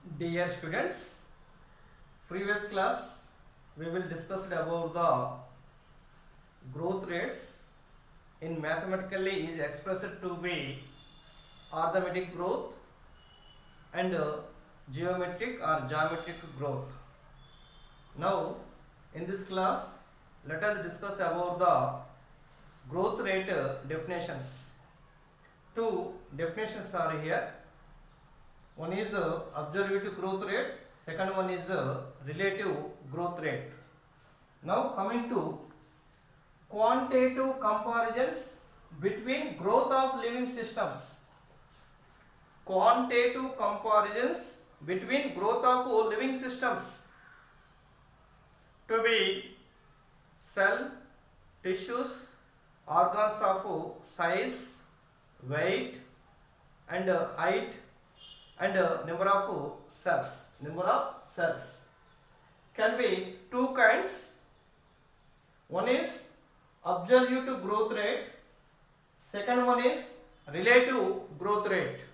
Dear students, previous class we will discuss about the growth rates in mathematically is expressed to be arithmetic growth and geometric or geometric growth. Now in this class let us discuss about the growth rate definitions. Two definitions are here. One is absolute growth rate, second one is relative growth rate. Now coming to quantitative comparisons between growth of living systems. Quantitative comparisons between growth of living systems to be cell, tissues, organs of size, weight and height and number of cells can be two kinds. One is absolute growth rate, second one is relative growth rate.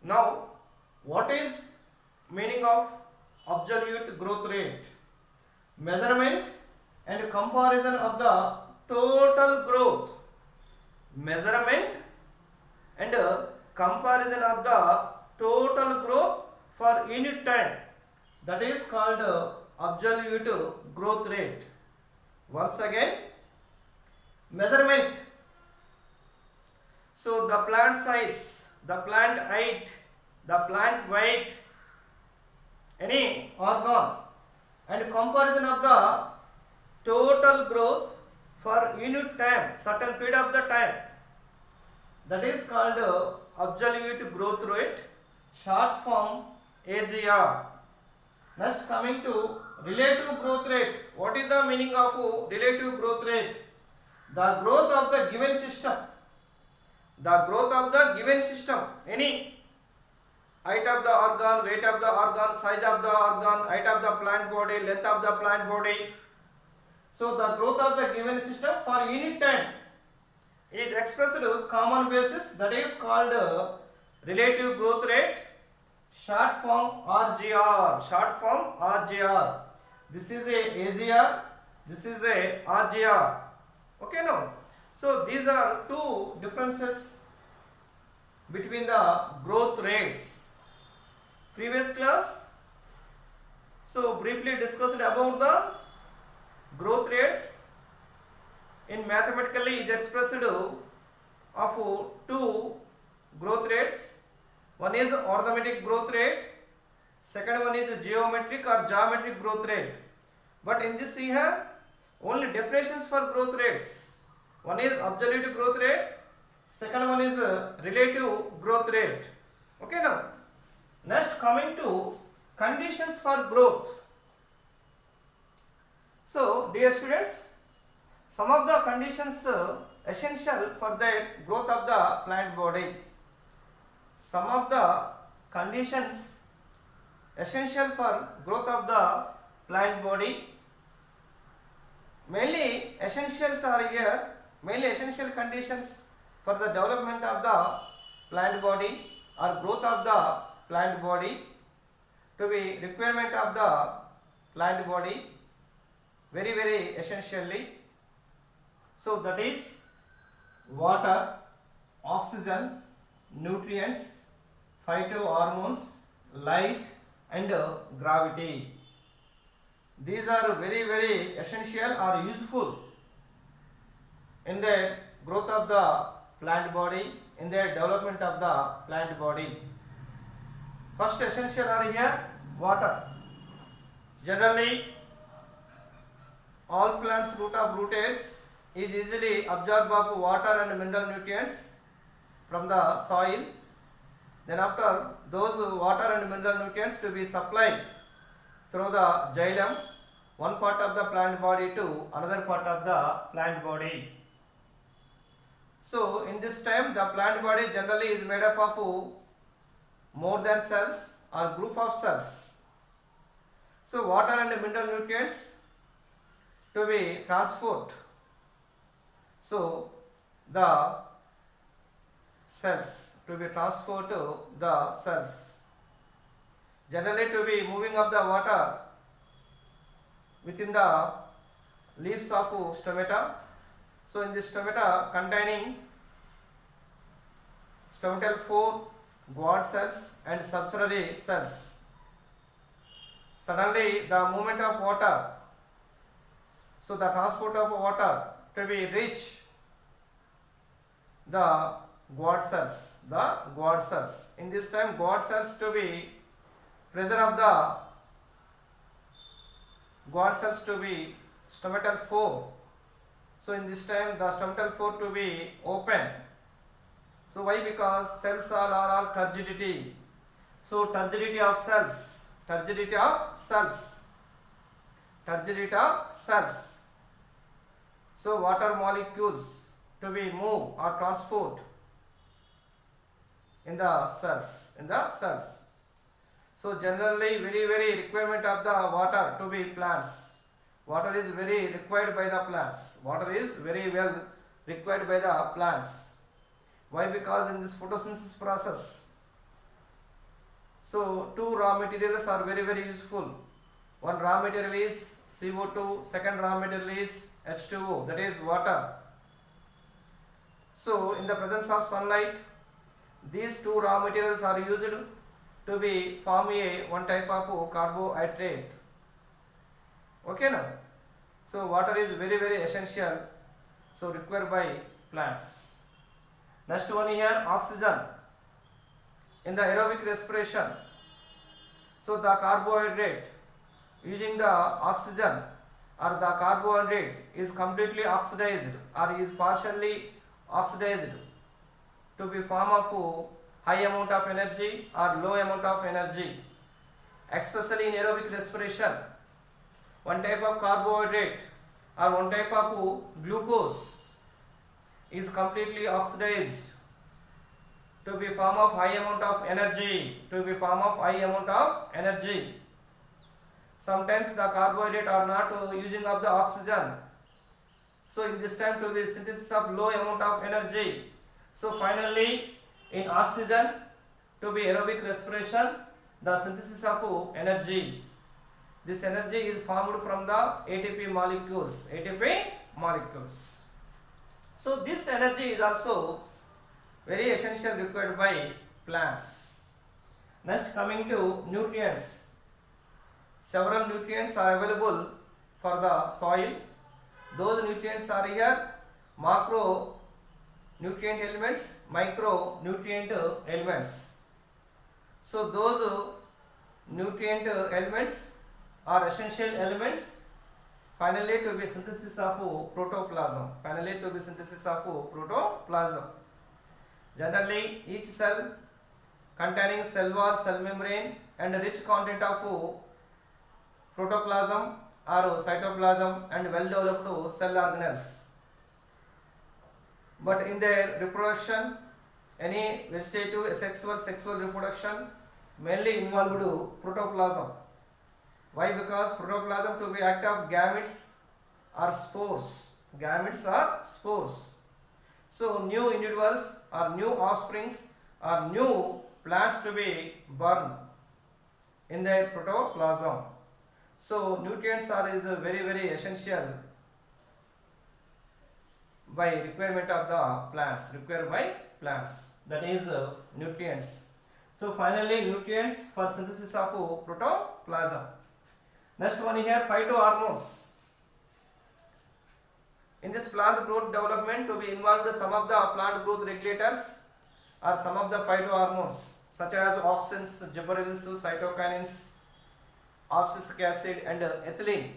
Now what is meaning of absolute growth rate? Measurement and comparison of the total growth. Measurement and comparison of the total growth for unit time, that is called absolute growth rate. Once again, measurement. So the plant size, the plant height, the plant weight, any organ, and comparison of the total growth for unit time, certain period of the time, that is called absolute growth rate, short form AGR. Next coming to relative growth rate. What is the meaning of relative growth rate? The growth of the given system. The growth of the given system. Any height of the organ, weight of the organ, size of the organ, height of the plant body, length of the plant body. So the growth of the given system for unit time is expressed common basis, that is called relative growth rate, short form RGR. Short form RGR. This is a AGR, this is a RGR. Okay now. So these are two differences between the growth rates. Previous class, so briefly discussed about the growth rates in mathematically is expressed of two growth rates. One is arithmetic growth rate, second one is geometric or geometric growth rate. But in this we have only definitions for growth rates. One is absolute growth rate, second one is relative growth rate. Okay now. Next coming to conditions for growth. So dear students, some of the conditions essential for the growth of the plant body. Some of the conditions essential for growth of the plant body. Mainly essentials are here. Mainly essential conditions for the development of the plant body or growth of the plant body, to be requirement of the plant body, very essentially. So that is water, oxygen, nutrients, phytohormones, light and gravity. These are very essential or useful in the growth of the plant body, in the development of the plant body. First essential are here water. Generally all plants root of roots is easily absorbed of water and mineral nutrients from the soil. Then after those water and mineral nutrients to be supplied through the xylem, one part of the plant body to another part of the plant body. So in this time the plant body generally is made up of more than cells or group of cells. So water and mineral nutrients to be transport. So the cells to be transport to the cells. generally to be moving of the water within the leaves of stomata. So in this stomata containing stomatal 4 guard cells and subsidiary cells. Suddenly the movement of water, so the transport of water to be reach the guard cells, in this time guard cells to be pressure of the guard cells to be stomatal 4. So in this time the stomatal 4 to be open. So why? Because cells are all turgidity. So turgidity of cells. So water molecules to be move or transport in the cells. So generally very requirement of the water to be plants. Water is very required by the plants. Water is very well required by the plants. Why? Because in this photosynthesis process, so two raw materials are very useful. One raw material is CO2, second raw material is H2O, that is water. So in the presence of sunlight, these two raw materials are used to be form one type of carbohydrate. Okay now? So water is very essential, so required by plants. Next one here, oxygen. In the aerobic respiration, so the carbohydrate using the oxygen or the carbohydrate is completely oxidized or is partially oxidized to be form of high amount of energy or low amount of energy. Especially in aerobic respiration, one type of carbohydrate or one type of glucose is completely oxidized to be form of high amount of energy. Sometimes the carbohydrate are not using of the oxygen, so in this time to be synthesis of low amount of energy. So finally in oxygen to be aerobic respiration, the synthesis of energy. This energy is formed from the ATP molecules. So this energy is also very essential required by plants. Next, coming to nutrients. Several nutrients are available for the soil. Those nutrients are here macro nutrient elements, micronutrient elements. So those nutrient elements are essential elements finally to be synthesis of protoplasm. Generally each cell containing cell wall, cell membrane and rich content of protoplasm or cytoplasm and well developed cell organelles. But in their reproduction, any vegetative sexual reproduction mainly involved protoplasm. Why? Because protoplasm to be act of gametes or spores. So new individuals or new offsprings or new plants to be born in their protoplasm. So nutrients are is very essential by requirement of the plants. That is nutrients. So finally nutrients for synthesis of protoplasm. Next one here, phytohormones. In this plant growth development to be involved some of the plant growth regulators or some of the phytohormones such as auxins, gibberellins, cytokinins, abscisic acid and ethylene.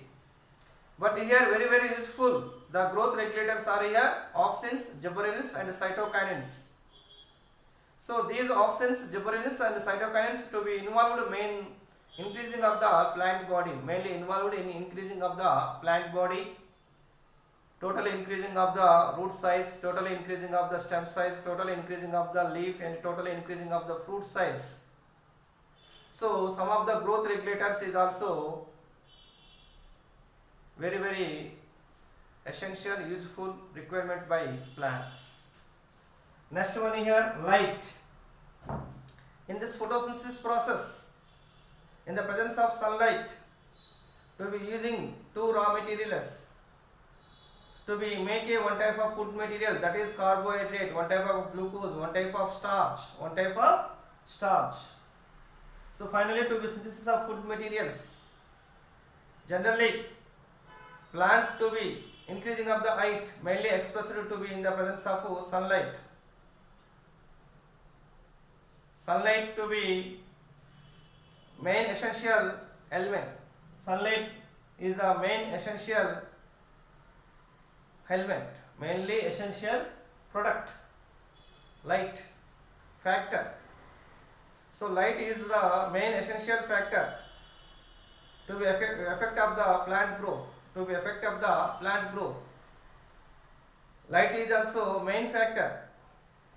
But here very useful, the growth regulators are here auxins, gibberellins and cytokinins. So these auxins, gibberellins and cytokinins to be involved main increasing of the plant body, mainly involved in increasing of the plant body, totally increasing of the root size, totally increasing of the stem size, totally increasing of the leaf and totally increasing of the fruit size. So some of the growth regulators is also very essential, useful requirement by plants. Next one here, light. In this photosynthesis process, in the presence of sunlight, to be using two raw materials, to be make a one type of food material, that is carbohydrate, one type of glucose, one type of starch. So finally, to be synthesis of food materials, generally plant to be increasing of the height, mainly expressed to be in the presence of sunlight. Sunlight to be main essential element. Sunlight is the main essential element, mainly essential product, light factor. So light is the main essential factor to be effect of the plant growth. Light is also main factor.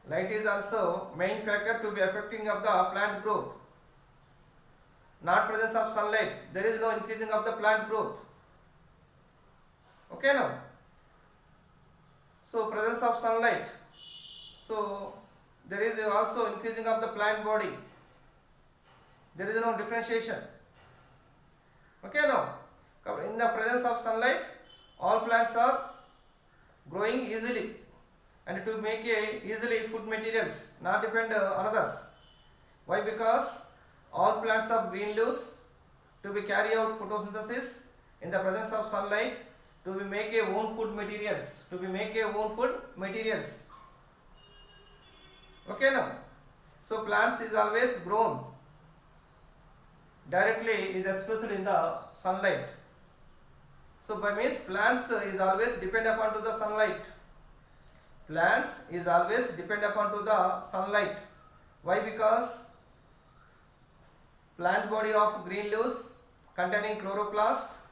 Light is also main factor to be affecting of the plant growth. Not presence of sunlight, there is no increasing of the plant growth. Okay now. So presence of sunlight. So there is also increasing of the plant body. There is no differentiation. Okay now. In the presence of sunlight, all plants are growing easily, and to make easily food materials, not depend on others. Why? Because all plants have green leaves to be carry out photosynthesis in the presence of sunlight, to be make a own food materials. Okay now. So plants is always grown directly, is expressed in the sunlight. So by means plants is always depend upon to the sunlight. Why? Because plant body of green leaves containing chloroplast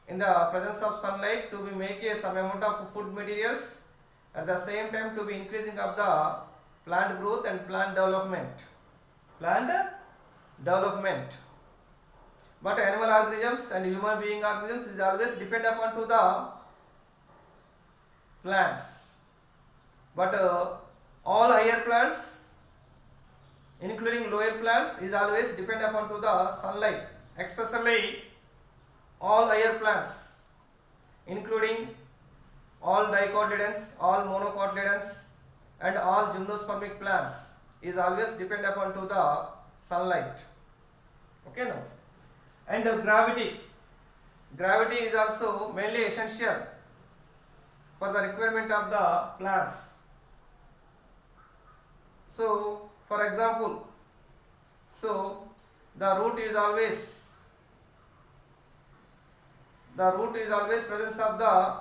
in the presence of sunlight to be make some amount of food materials, at the same time to be increasing of the plant growth and plant development. But animal organisms and human being organisms is always depend upon to the plants. But all higher plants, including lower plants, is always depend upon to the sunlight. Especially all higher plants, including all dicotyledons, all monocotyledons, and all gymnospermic plants, is always depend upon to the sunlight. Okay now. And gravity is also mainly essential for the requirement of the plants. So for example, so the root is always presence of the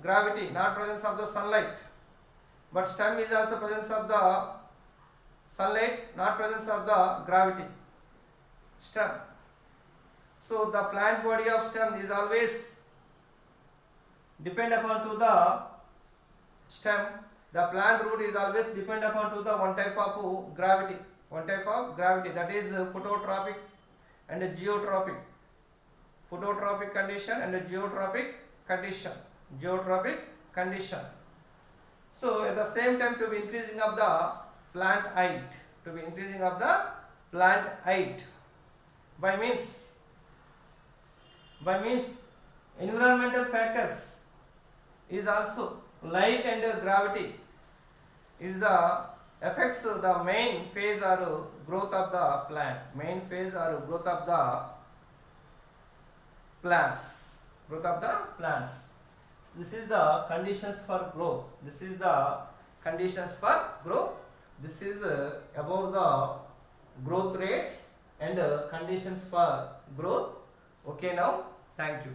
gravity, not presence of the sunlight. But stem is also presence of the sunlight, not presence of the gravity. Stem. So the plant body of stem is always depend upon to the stem. The plant root is always depend upon to the one type of gravity, that is phototropic and geotropic. Phototropic condition and geotropic condition. So at the same time to be increasing of the plant height, by means environmental factors is also light and gravity is the affects the main phase or growth of the plant, This is the conditions for growth. This is about the growth rates and conditions for growth. Okay now, thank you.